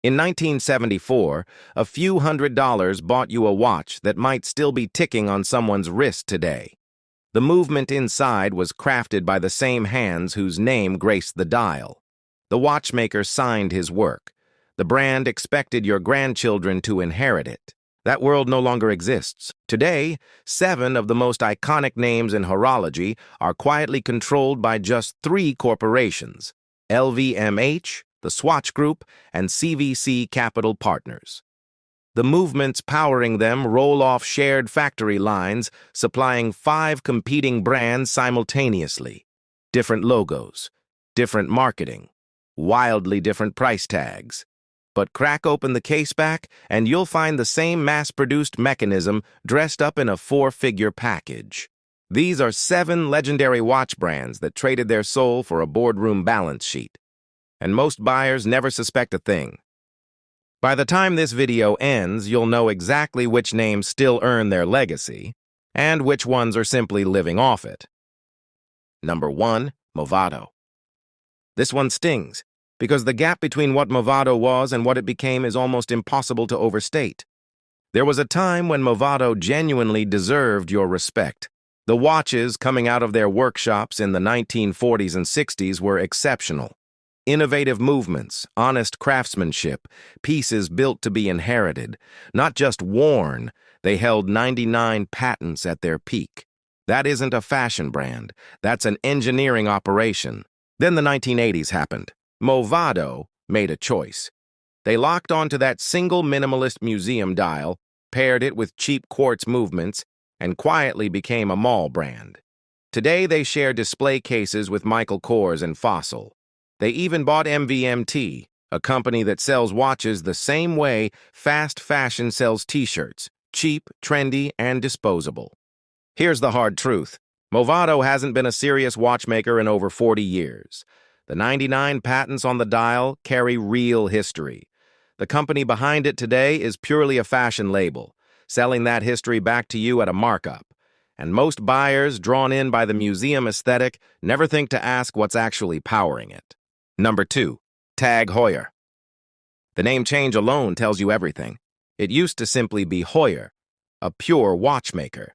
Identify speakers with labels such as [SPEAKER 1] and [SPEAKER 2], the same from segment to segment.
[SPEAKER 1] In 1974, a few $100s bought you a watch that might still be ticking on someone's wrist today. The movement inside was crafted by the same hands whose name graced the dial. The watchmaker signed his work. The brand expected your grandchildren to inherit it. That world no longer exists. Today, 7 of the most iconic names in horology are quietly controlled by just 3 corporations: LVMH, the Swatch Group, and CVC Capital Partners. The movements powering them roll off shared factory lines, supplying 5 competing brands simultaneously. Different logos, different marketing, wildly different price tags. But crack open the case back, and you'll find the same mass-produced mechanism dressed up in a 4-figure package. These are 7 legendary watch brands that traded their soul for a boardroom balance sheet. And most buyers never suspect a thing. By the time this video ends, you'll know exactly which names still earn their legacy, and which ones are simply living off it. Number 1, Movado. This one stings, because the gap between what Movado was and what it became is almost impossible to overstate. There was a time when Movado genuinely deserved your respect. The watches coming out of their workshops in the 1940s and 60s were exceptional. Innovative movements, honest craftsmanship, pieces built to be inherited. Not just worn, they held 99 patents at their peak. That isn't a fashion brand, that's an engineering operation. Then the 1980s happened. Movado made a choice. They locked onto that single minimalist museum dial, paired it with cheap quartz movements, and quietly became a mall brand. Today they share display cases with Michael Kors and Fossil. They even bought MVMT, a company that sells watches the same way fast fashion sells t-shirts, cheap, trendy, and disposable. Here's the hard truth. Movado hasn't been a serious watchmaker in over 40 years. The 99 patents on the dial carry real history. The company behind it today is purely a fashion label, selling that history back to you at a markup. And most buyers, drawn in by the museum aesthetic, never think to ask what's actually powering it. Number 2, TAG Heuer. The name change alone tells you everything. It used to simply be Heuer, a pure watchmaker.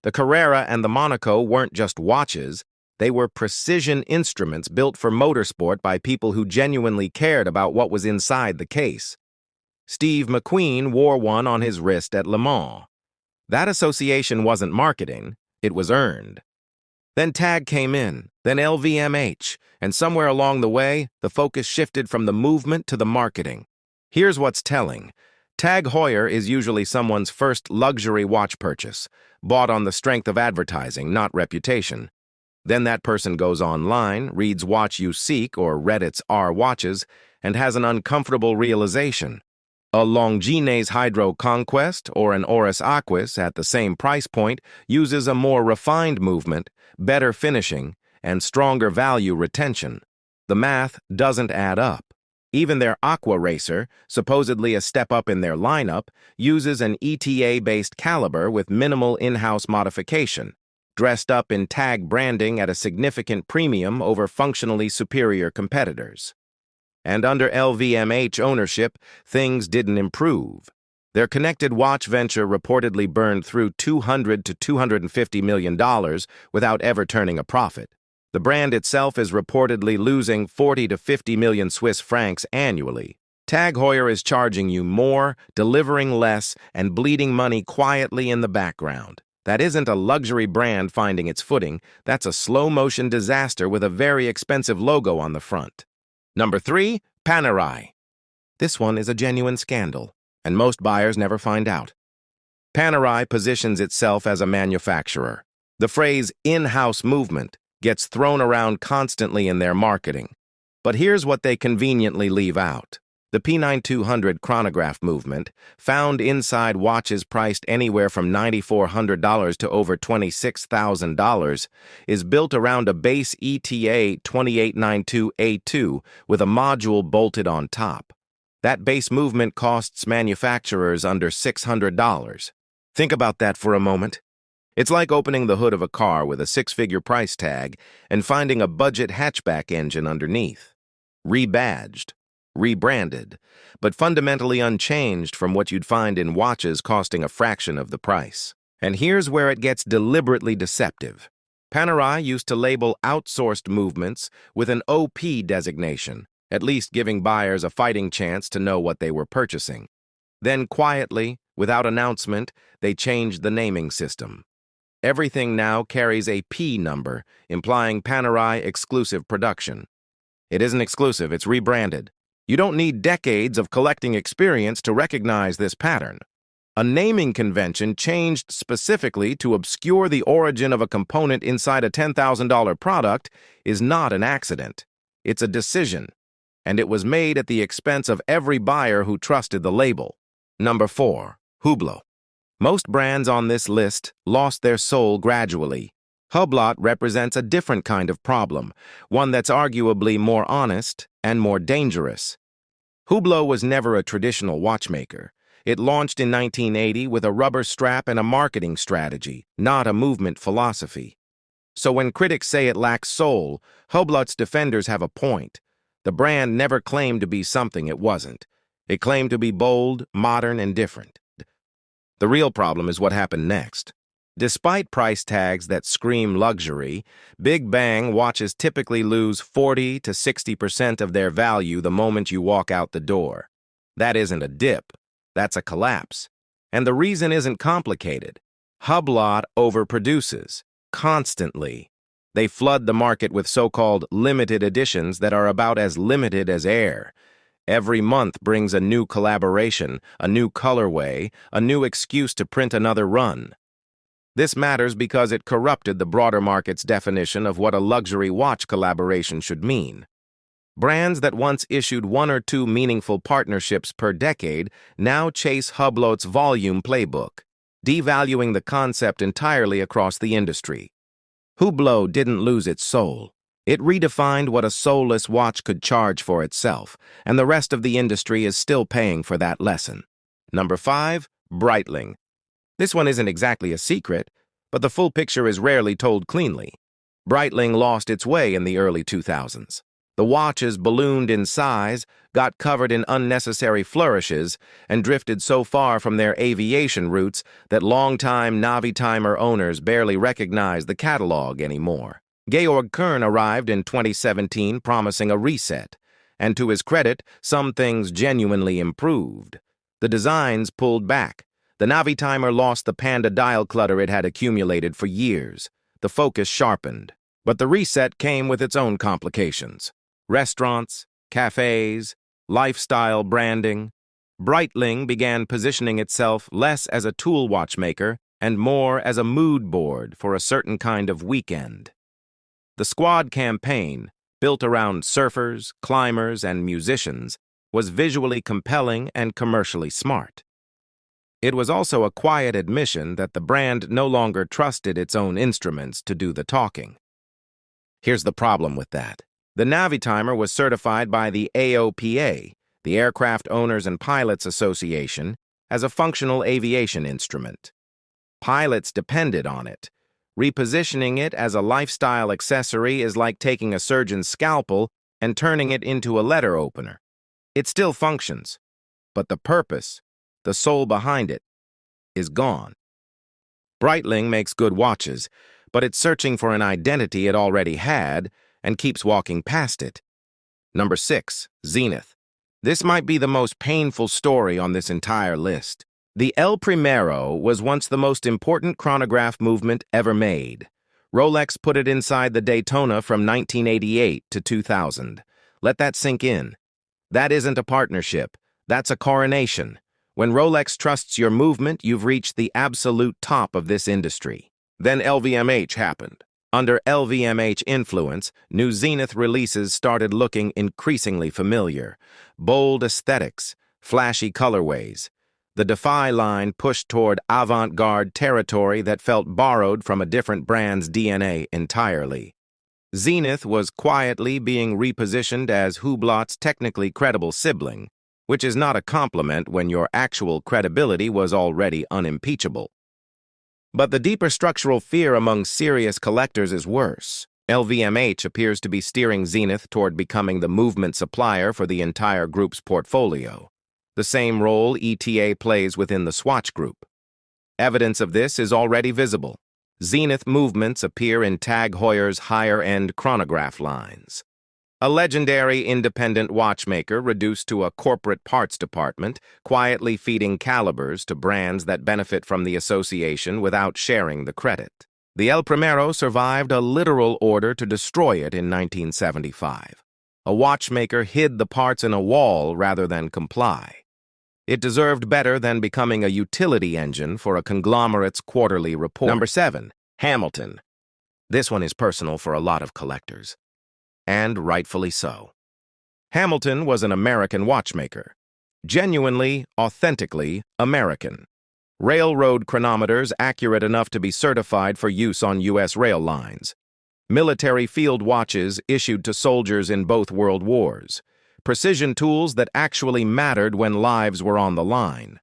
[SPEAKER 1] The Carrera and the Monaco weren't just watches, they were precision instruments built for motorsport by people who genuinely cared about what was inside the case. Steve McQueen wore one on his wrist at Le Mans. That association wasn't marketing, it was earned. Then TAG came in, then LVMH, and somewhere along the way, the focus shifted from the movement to the marketing. Here's what's telling. TAG Heuer is usually someone's first luxury watch purchase, bought on the strength of advertising, not reputation. Then that person goes online, reads Watch You Seek or Reddit's R Watches, and has an uncomfortable realization. A Longines Hydro Conquest or an Oris Aquis at the same price point uses a more refined movement, better finishing, and stronger value retention. The math doesn't add up. Even their Aqua Racer, supposedly a step up in their lineup, uses an ETA-based caliber with minimal in-house modification, dressed up in TAG branding at a significant premium over functionally superior competitors. And under LVMH ownership, things didn't improve. Their connected watch venture reportedly burned through $200 to $250 million without ever turning a profit. The brand itself is reportedly losing 40 to 50 million Swiss francs annually. TAG Heuer is charging you more, delivering less, and bleeding money quietly in the background. That isn't a luxury brand finding its footing, that's a slow-motion disaster with a very expensive logo on the front. Number 3, Panerai. This one is a genuine scandal, and most buyers never find out. Panerai positions itself as a manufacturer. The phrase in-house movement gets thrown around constantly in their marketing. But here's what they conveniently leave out. The P9200 chronograph movement, found inside watches priced anywhere from $9,400 to over $26,000, is built around a base ETA 2892A2 with a module bolted on top. That base movement costs manufacturers under $600. Think about that for a moment. It's like opening the hood of a car with a 6-figure price tag and finding a budget hatchback engine underneath. Rebadged. rebranded, but fundamentally unchanged from what you'd find in watches costing a fraction of the price. And here's where it gets deliberately deceptive. Panerai used to label outsourced movements with an OP designation, at least giving buyers a fighting chance to know what they were purchasing. Then quietly, without announcement, they changed the naming system. Everything now carries a P number, implying Panerai exclusive production. It isn't exclusive, it's rebranded. You don't need decades of collecting experience to recognize this pattern. A naming convention changed specifically to obscure the origin of a component inside a $10,000 product is not an accident. It's a decision, and it was made at the expense of every buyer who trusted the label. Number 4. Hublot. Most brands on this list lost their soul gradually. Hublot represents a different kind of problem, one that's arguably more honest and more dangerous. Hublot was never a traditional watchmaker. It launched in 1980 with a rubber strap and a marketing strategy, not a movement philosophy. So when critics say it lacks soul, Hublot's defenders have a point. The brand never claimed to be something it wasn't. It claimed to be bold, modern, and different. The real problem is what happened next. Despite price tags that scream luxury, Big Bang watches typically lose 40 to 60% of their value the moment you walk out the door. That isn't a dip. That's a collapse. And the reason isn't complicated. Hublot overproduces, constantly. They flood the market with so-called limited editions that are about as limited as air. Every month brings a new collaboration, a new colorway, a new excuse to print another run. This matters because it corrupted the broader market's definition of what a luxury watch collaboration should mean. Brands that once issued 1 or 2 meaningful partnerships per decade now chase Hublot's volume playbook, devaluing the concept entirely across the industry. Hublot didn't lose its soul. It redefined what a soulless watch could charge for itself, and the rest of the industry is still paying for that lesson. Number 5. Breitling. This one isn't exactly a secret, but the full picture is rarely told cleanly. Breitling lost its way in the early 2000s. The watches ballooned in size, got covered in unnecessary flourishes, and drifted so far from their aviation roots that longtime Navitimer owners barely recognized the catalog anymore. Georg Kern arrived in 2017 promising a reset, and to his credit, some things genuinely improved. The designs pulled back. The Navitimer lost the panda dial clutter it had accumulated for years. The focus sharpened. But the reset came with its own complications. Restaurants, cafes, lifestyle branding. Breitling began positioning itself less as a tool watchmaker and more as a mood board for a certain kind of weekend. The Squad campaign, built around surfers, climbers, and musicians, was visually compelling and commercially smart. It was also a quiet admission that the brand no longer trusted its own instruments to do the talking. Here's the problem with that. The Navitimer was certified by the AOPA, the Aircraft Owners and Pilots Association, as a functional aviation instrument. Pilots depended on it. Repositioning it as a lifestyle accessory is like taking a surgeon's scalpel and turning it into a letter opener. It still functions, but the purpose, the soul behind it, is gone. Breitling makes good watches, but it's searching for an identity it already had and keeps walking past it. Number 6. Zenith. This might be the most painful story on this entire list. The El Primero was once the most important chronograph movement ever made. Rolex put it inside the Daytona from 1988 to 2000. Let that sink in. That isn't a partnership. That's a coronation. When Rolex trusts your movement, you've reached the absolute top of this industry. Then LVMH happened. Under LVMH influence, new Zenith releases started looking increasingly familiar. Bold aesthetics, flashy colorways. The Defy line pushed toward avant-garde territory that felt borrowed from a different brand's DNA entirely. Zenith was quietly being repositioned as Hublot's technically credible sibling, which is not a compliment when your actual credibility was already unimpeachable. But the deeper structural fear among serious collectors is worse. LVMH appears to be steering Zenith toward becoming the movement supplier for the entire group's portfolio, the same role ETA plays within the Swatch group. Evidence of this is already visible. Zenith movements appear in Tag Heuer's higher-end chronograph lines. A legendary independent watchmaker reduced to a corporate parts department, quietly feeding calibers to brands that benefit from the association without sharing the credit. The El Primero survived a literal order to destroy it in 1975. A watchmaker hid the parts in a wall rather than comply. It deserved better than becoming a utility engine for a conglomerate's quarterly report. Number 7. Hamilton. This one is personal for a lot of collectors. And rightfully so. Hamilton was an American watchmaker. Genuinely, authentically American. Railroad chronometers accurate enough to be certified for use on U.S. rail lines. Military field watches issued to soldiers in both world wars. Precision tools that actually mattered when lives were on the line.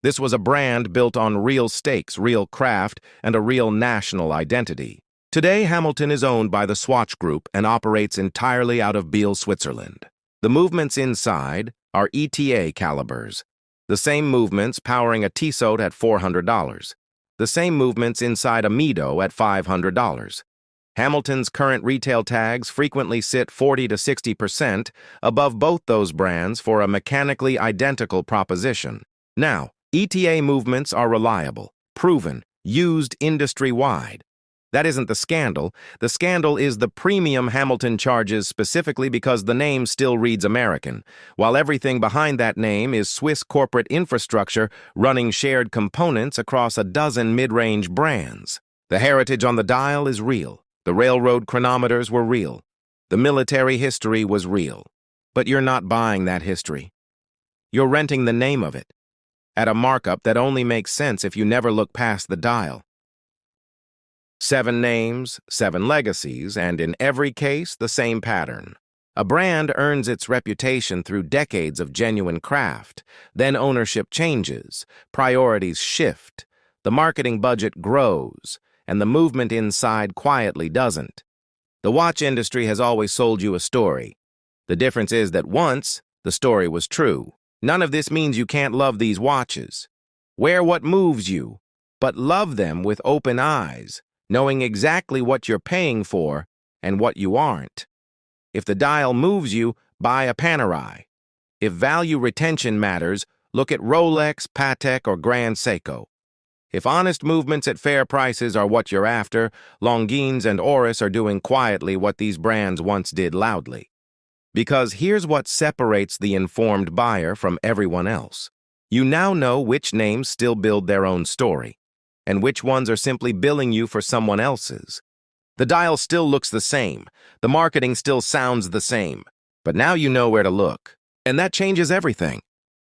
[SPEAKER 1] This was a brand built on real stakes, real craft, and a real national identity. Today, Hamilton is owned by the Swatch Group and operates entirely out of Biel, Switzerland. The movements inside are ETA calibers. The same movements powering a Tissot at $400. The same movements inside a Movado at $500. Hamilton's current retail tags frequently sit 40 to 60% above both those brands for a mechanically identical proposition. Now, ETA movements are reliable, proven, used industry-wide. That isn't the scandal. The scandal is the premium Hamilton charges specifically because the name still reads American, while everything behind that name is Swiss corporate infrastructure running shared components across a dozen mid-range brands. The heritage on the dial is real. The railroad chronometers were real. The military history was real. But you're not buying that history. You're renting the name of it, at a markup that only makes sense if you never look past the dial. 7 names, 7 legacies, and in every case, the same pattern. A brand earns its reputation through decades of genuine craft. Then ownership changes, priorities shift, the marketing budget grows, and the movement inside quietly doesn't. The watch industry has always sold you a story. The difference is that once, the story was true. None of this means you can't love these watches. Wear what moves you, but love them with open eyes, knowing exactly what you're paying for and what you aren't. If the dial moves you, buy a Panerai. If value retention matters, look at Rolex, Patek, or Grand Seiko. If honest movements at fair prices are what you're after, Longines and Oris are doing quietly what these brands once did loudly. Because here's what separates the informed buyer from everyone else. You now know which names still build their own story, and which ones are simply billing you for someone else's. The dial still looks the same, the marketing still sounds the same, but now you know where to look, and that changes everything.